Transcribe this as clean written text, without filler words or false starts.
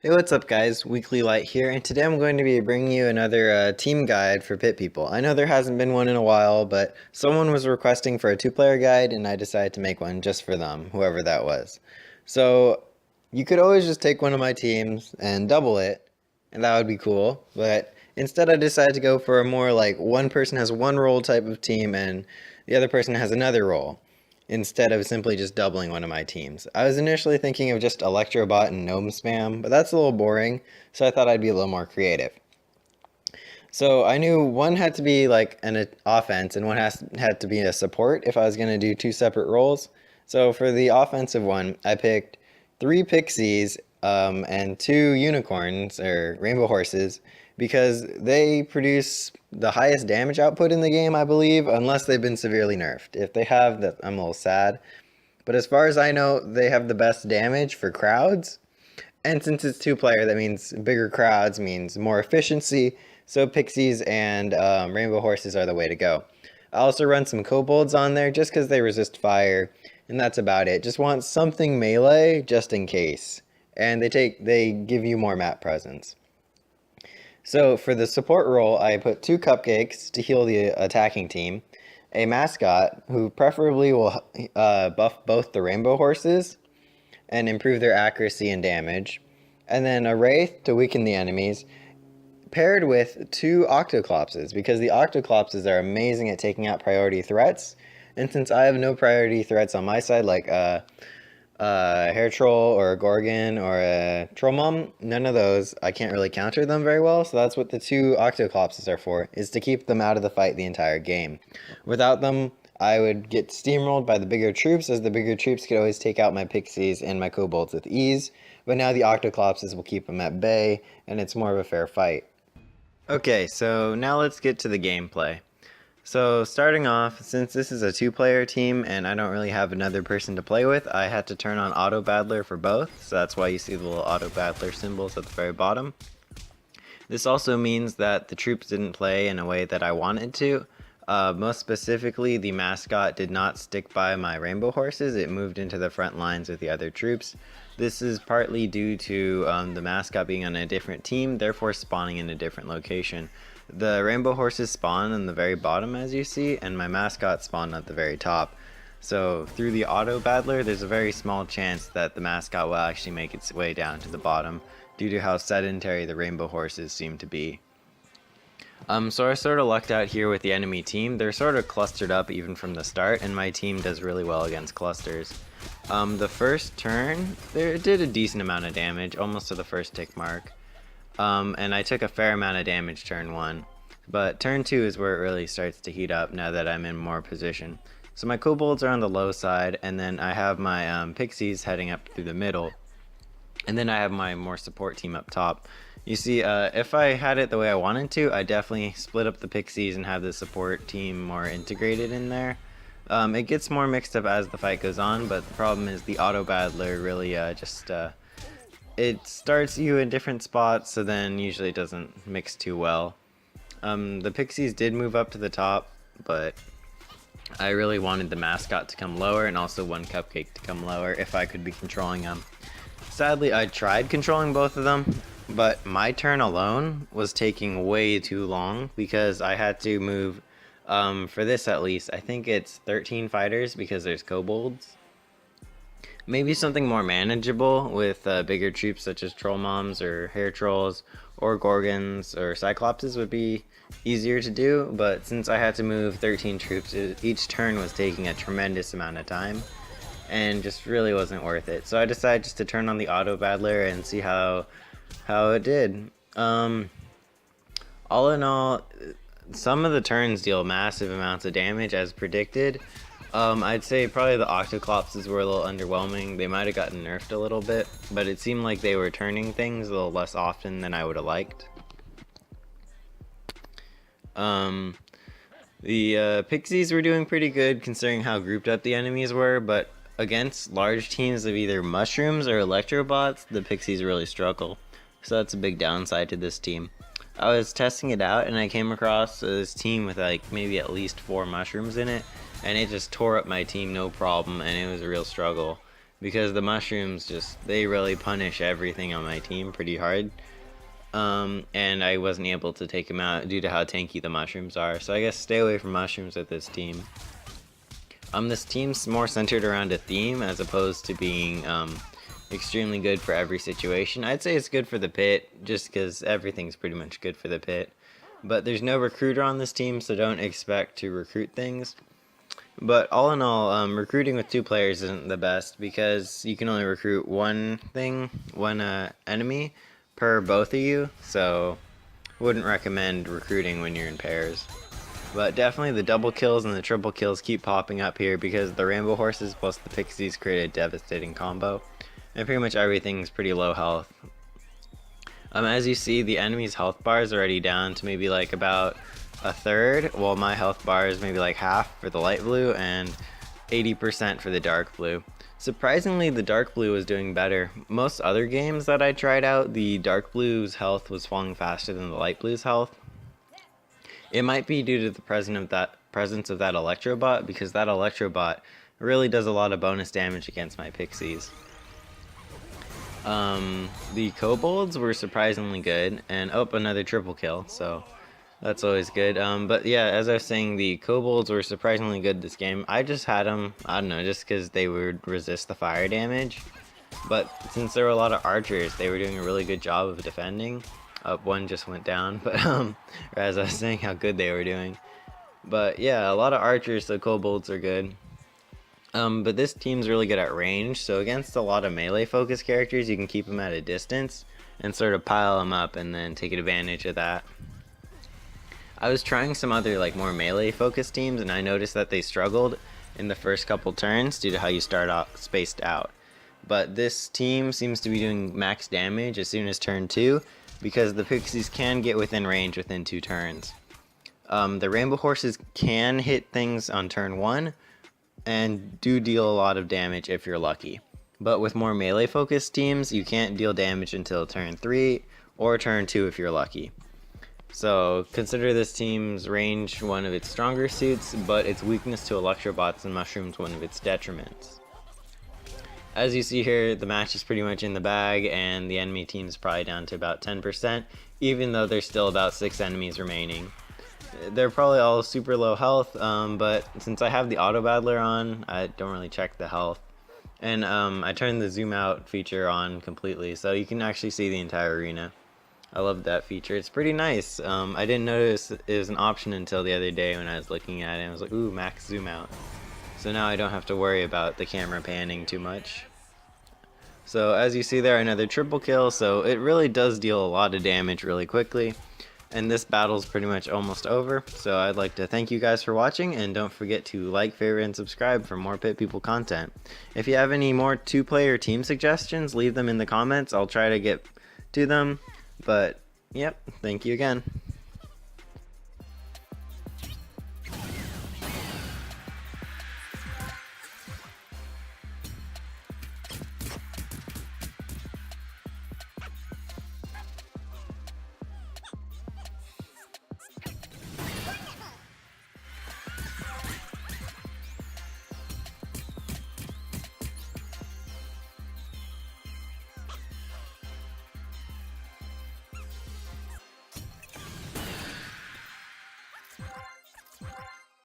Hey, what's up, guys? Weekly Light here, and today I'm going to be bringing you another team guide for Pit People. I know there hasn't been one in a while, but someone was requesting for a two-player guide, and I decided to make one just for them, whoever that was. So, you could always just take one of my teams and double it, and that would be cool, but instead I decided to go for a more like one person has one role type of team, and the other person has another role instead of simply just doubling one of my teams. I was initially thinking of just Electrobot and Gnome Spam, but that's a little boring, so I thought I'd be a little more creative. So I knew one had to be like an offense and had to be a support if I was going to do two separate roles. So for the offensive one, I picked three pixies and two unicorns or rainbow horses because they produce the highest damage output in the game, I believe, unless they've been severely nerfed. If they have, that I'm a little sad. But as far as I know, they have the best damage for crowds. And since it's two-player, that means bigger crowds means more efficiency. So pixies and rainbow horses are the way to go. I also run some kobolds on there just because they resist fire, and that's about it. Just want something melee just in case. And they give you more map presence. So for the support role, I put two cupcakes to heal the attacking team, a mascot who preferably will buff both the rainbow horses and improve their accuracy and damage, and then a wraith to weaken the enemies, paired with two octoclopses because the octoclopses are amazing at taking out priority threats. And since I have no priority threats on my side, like hair troll or a gorgon or a troll mom, none of those, I can't really counter them very well. So that's what the two octoclopses are for, is to keep them out of the fight the entire game. Without them, I would get steamrolled by the bigger troops, as the bigger troops could always take out my pixies and my kobolds with ease. But now the octoclopses will keep them at bay, and it's more of a fair fight. Okay, so now let's get to the gameplay. So starting off, since this is a two-player team and I don't really have another person to play with, I had to turn on Auto Battler for both, so that's why you see the little Auto Battler symbols at the very bottom. This also means that the troops didn't play in a way that I wanted to. Most specifically, the mascot did not stick by my rainbow horses. It moved into the front lines with the other troops. This is partly due to the mascot being on a different team, therefore spawning in a different location. The rainbow horses spawn in the very bottom, as you see, and my mascot spawned at the very top. So through the auto battler, there's a very small chance that the mascot will actually make its way down to the bottom due to how sedentary the rainbow horses seem to be. So I sort of lucked out here with the enemy team. They're sort of clustered up even from the start, and my team does really well against clusters. The first turn, it did a decent amount of damage, almost to the first tick mark. And I took a fair amount of damage turn 1. But turn 2 is where it really starts to heat up now that I'm in more position. So my kobolds are on the low side, and then I have my pixies heading up through the middle. And then I have my more support team up top. You see, if I had it the way I wanted to, I definitely split up the pixies and have the support team more integrated in there. It gets more mixed up as the fight goes on, but the problem is the auto battler really it starts you in different spots, so then usually it doesn't mix too well. The pixies did move up to the top, but I really wanted the mascot to come lower and also one cupcake to come lower if I could be controlling them. Sadly, I tried controlling both of them, but my turn alone was taking way too long because I had to move, for this at least, I think it's 13 fighters because there's kobolds. Maybe something more manageable with bigger troops such as troll moms or hair trolls or gorgons or cyclopses would be easier to do, but since I had to move 13 troops, each turn was taking a tremendous amount of time and just really wasn't worth it. So I decided just to turn on the auto battler and see how it did. All in all, some of the turns deal massive amounts of damage as predicted. I'd say probably the octoclopses were a little underwhelming. They might have gotten nerfed a little bit, but it seemed like they were turning things a little less often than I would have liked. The pixies were doing pretty good considering how grouped up the enemies were, but against large teams of either mushrooms or electrobots, the pixies really struggle. So that's a big downside to this team. I was testing it out and I came across this team with like maybe at least 4 mushrooms in it, and it just tore up my team no problem, and it was a real struggle because the mushrooms they really punish everything on my team pretty hard. And I wasn't able to take him out due to how tanky the mushrooms are. So I guess stay away from mushrooms with this team. This team's more centered around a theme as opposed to being extremely good for every situation. I'd say it's good for the pit, just because everything's pretty much good for the pit. But there's no recruiter on this team, so don't expect to recruit things. But all in all, recruiting with 2 players isn't the best, because you can only recruit one enemy per both of you, so wouldn't recommend recruiting when you're in pairs. But definitely the double kills and the triple kills keep popping up here because the Rainbow Horses plus the Pixies create a devastating combo, and pretty much everything's pretty low health. As you see, the enemy's health bar is already down to maybe like about a third, while my health bar is maybe like half for the light blue and 80% for the dark blue. Surprisingly, the dark blue was doing better. Most other games that I tried out, the dark blue's health was falling faster than the light blue's health. It might be due to the presence of that Electrobot, because that Electrobot really does a lot of bonus damage against my Pixies. The kobolds were surprisingly good, and another triple kill, so that's always good. But yeah, as I was saying, the kobolds were surprisingly good this game. I just had them, I don't know, just because they would resist the fire damage. But since there were a lot of archers, they were doing a really good job of defending. One just went down, but as I was saying how good they were doing. But yeah, a lot of archers, so kobolds are good. But this team's really good at range, so against a lot of melee focused characters, you can keep them at a distance and sort of pile them up and then take advantage of that. I was trying some other like more melee focused teams, and I noticed that they struggled in the first couple turns due to how you start off spaced out. But this team seems to be doing max damage as soon as turn 2, because the Pixies can get within range within 2 turns. The Rainbow Horses can hit things on turn 1, and do deal a lot of damage if you're lucky. But with more melee focused teams, you can't deal damage until turn 3 or turn 2 if you're lucky. So consider this team's range one of its stronger suits, but its weakness to Electrobots and Mushrooms one of its detriments. As you see here, the match is pretty much in the bag, and the enemy team's probably down to about 10%, even though there's still about 6 enemies remaining. They're probably all super low health, but since I have the auto battler on, I don't really check the health. And I turned the zoom out feature on completely, so you can actually see the entire arena. I love that feature. It's pretty nice. I didn't notice it was an option until the other day when I was looking at it, and I was like, ooh, max zoom out. So now I don't have to worry about the camera panning too much. So as you see there, another triple kill, so it really does deal a lot of damage really quickly. And this battle's pretty much almost over, so I'd like to thank you guys for watching, and don't forget to like, favorite, and subscribe for more Pit People content. If you have any more 2-player team suggestions, leave them in the comments. I'll try to get to them, but yep, thank you again.